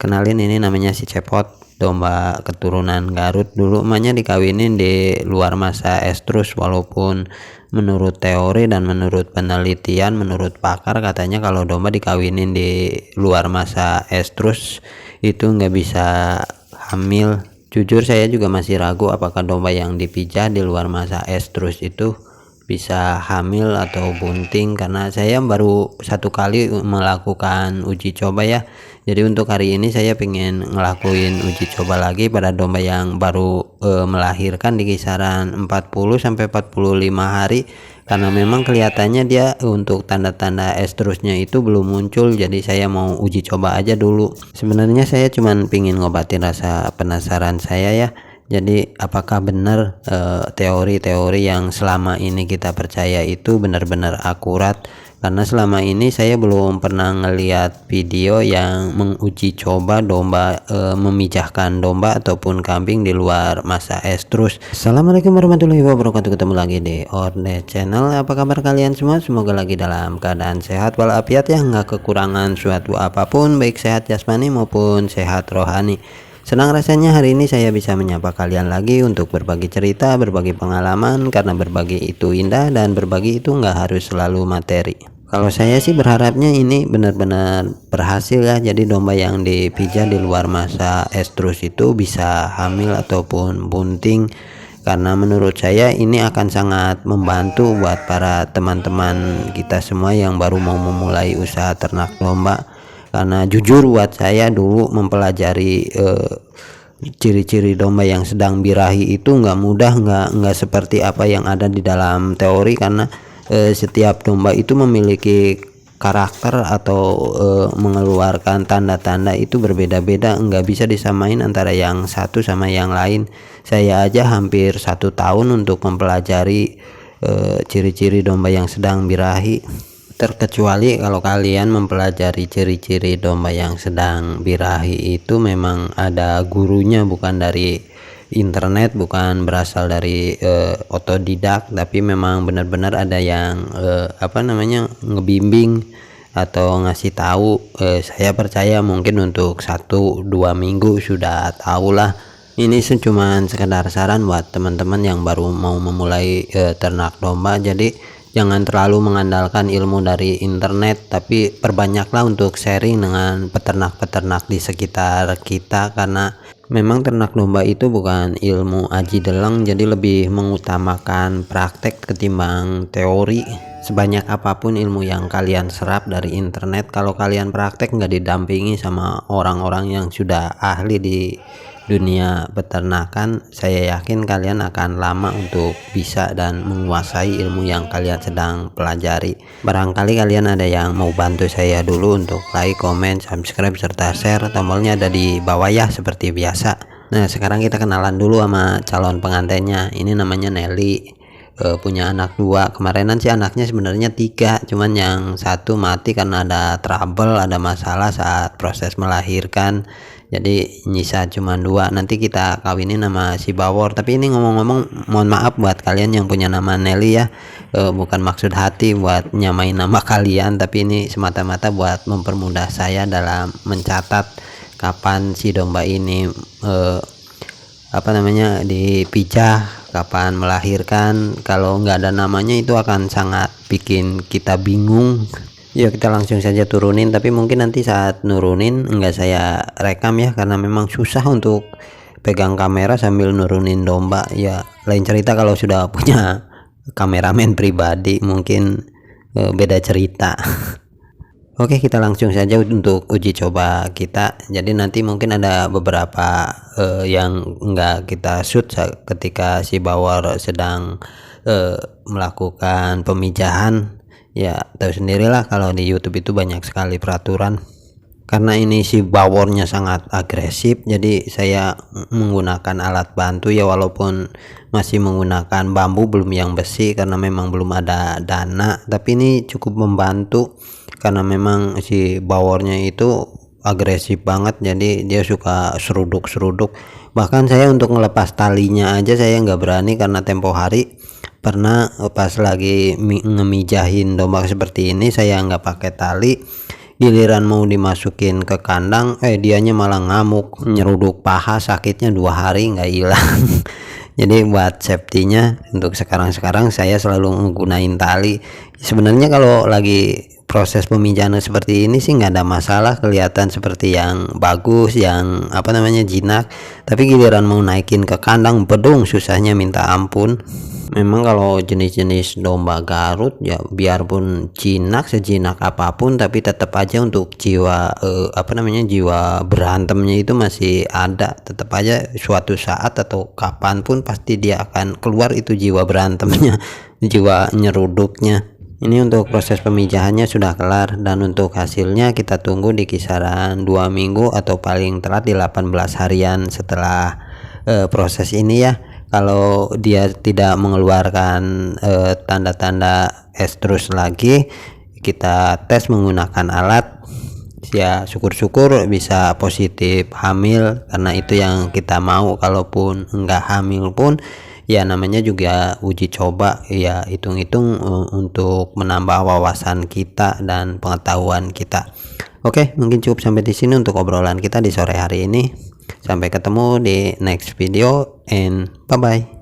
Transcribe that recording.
Kenalin, ini namanya si Cepot, domba keturunan Garut. Dulu emaknya dikawinin di luar masa estrus, walaupun menurut teori dan menurut penelitian, menurut pakar, katanya kalau domba dikawinin di luar masa estrus itu nggak bisa hamil. Jujur saya juga masih ragu apakah domba yang dipijah di luar masa estrus itu bisa hamil atau bunting, karena saya baru satu kali melakukan uji coba ya. Jadi untuk hari ini saya pengen ngelakuin uji coba lagi pada domba yang baru melahirkan di kisaran 40 sampai 45 hari, karena memang kelihatannya dia untuk tanda-tanda estrusnya itu belum muncul. Jadi saya mau uji coba aja dulu. Sebenarnya saya cuman pengen ngobatin rasa penasaran saya ya. Jadi apakah benar teori-teori yang selama ini kita percaya itu benar-benar akurat? Karena selama ini saya belum pernah ngelihat video yang menguji coba domba, memijahkan domba ataupun kambing di luar masa estrus. Assalamualaikum warahmatullahi wabarakatuh. Ketemu lagi di Orde Channel. Apa kabar kalian semua? Semoga lagi dalam keadaan sehat walafiat ya, nggak kekurangan suatu apapun, baik sehat jasmani maupun sehat rohani. Senang rasanya hari ini saya bisa menyapa kalian lagi untuk berbagi cerita, berbagi pengalaman, karena berbagi itu indah dan berbagi itu nggak harus selalu materi. Kalau saya sih berharapnya ini benar-benar berhasil ya. Jadi domba yang dipijah di luar masa estrus itu bisa hamil ataupun bunting, karena menurut saya ini akan sangat membantu buat para teman-teman kita semua yang baru mau memulai usaha ternak domba. Karena jujur buat saya dulu mempelajari ciri-ciri domba yang sedang birahi itu nggak mudah, nggak seperti apa yang ada di dalam teori, karena setiap domba itu memiliki karakter atau mengeluarkan tanda-tanda itu berbeda-beda, nggak bisa disamain antara yang satu sama yang lain. Saya aja hampir 1 tahun untuk mempelajari ciri-ciri domba yang sedang birahi. Terkecuali kalau kalian mempelajari ciri-ciri domba yang sedang birahi itu memang ada gurunya, bukan dari internet, bukan berasal dari otodidak, tapi memang benar-benar ada yang ngebimbing atau ngasih tahu. Saya percaya mungkin untuk 1-2 minggu sudah tahu lah. Ini cuman sekedar saran buat teman-teman yang baru mau memulai ternak domba. Jadi jangan terlalu mengandalkan ilmu dari internet, tapi perbanyaklah untuk sharing dengan peternak-peternak di sekitar kita, karena memang ternak domba itu bukan ilmu aji deleng, jadi lebih mengutamakan praktek ketimbang teori. Sebanyak apapun ilmu yang kalian serap dari internet, kalau kalian praktek nggak didampingi sama orang-orang yang sudah ahli di dunia peternakan, saya yakin kalian akan lama untuk bisa dan menguasai ilmu yang kalian sedang pelajari. Barangkali kalian ada yang mau bantu saya dulu untuk like, comment, subscribe, serta share. Tombolnya ada di bawah ya seperti biasa. Nah, sekarang kita kenalan dulu sama calon pengantinnya. Ini namanya Nelly, punya anak 2. Kemarinan sih anaknya sebenarnya 3, cuman yang satu mati karena ada trouble, ada masalah saat proses melahirkan. Jadi nyisa cuma 2. Nanti kita kawinin nama si Bawor. Tapi ini ngomong-ngomong, mohon maaf buat kalian yang punya nama Nelly ya, bukan maksud hati buat nyamain nama kalian, tapi ini semata-mata buat mempermudah saya dalam mencatat kapan si domba ini dipijah, kapan melahirkan. Kalau nggak ada namanya itu akan sangat bikin kita bingung. Yuk kita langsung saja turunin, tapi mungkin nanti saat nurunin nggak saya rekam ya, karena memang susah untuk pegang kamera sambil nurunin domba ya. Lain cerita kalau sudah punya kameramen pribadi, mungkin beda cerita. Oke, kita langsung saja untuk uji coba kita. Jadi nanti mungkin ada beberapa yang nggak kita shoot ketika si Bawor sedang melakukan pemijahan. Ya tahu sendirilah kalau di YouTube itu banyak sekali peraturan. Karena ini si Bawornya sangat agresif, jadi saya menggunakan alat bantu ya, walaupun masih menggunakan bambu, belum yang besi karena memang belum ada dana. Tapi ini cukup membantu karena memang si Bawornya itu agresif banget, jadi dia suka seruduk-seruduk. Bahkan saya untuk ngelepas talinya aja saya nggak berani, karena tempo hari pernah pas lagi ngemijahin domba seperti ini saya nggak pakai tali, giliran mau dimasukin ke kandang dianya malah ngamuk, nyeruduk paha, sakitnya 2 hari nggak hilang. Jadi buat safety-nya untuk sekarang saya selalu menggunakan tali. Sebenarnya kalau lagi proses pemijahan seperti ini sih nggak ada masalah, kelihatan seperti yang bagus, yang jinak, tapi giliran mau naikin ke kandang, bedung, susahnya minta ampun. Memang kalau jenis-jenis domba Garut ya biarpun jinak, sejinak apapun, tapi tetap aja untuk jiwa jiwa berantemnya itu masih ada. Tetap aja suatu saat atau kapanpun pasti dia akan keluar itu jiwa berantemnya, jiwa nyeruduknya. Ini untuk proses pemijahannya sudah kelar, dan untuk hasilnya kita tunggu di kisaran 2 minggu atau paling telat di 18 harian setelah proses ini ya. Kalau dia tidak mengeluarkan tanda-tanda estrus lagi, kita tes menggunakan alat, ya syukur-syukur bisa positif hamil, karena itu yang kita mau. Kalaupun enggak hamil pun ya namanya juga uji coba, ya hitung-hitung untuk menambah wawasan kita dan pengetahuan kita. Oke, mungkin cukup sampai di sini untuk obrolan kita di sore hari ini. Sampai ketemu di next video and bye bye.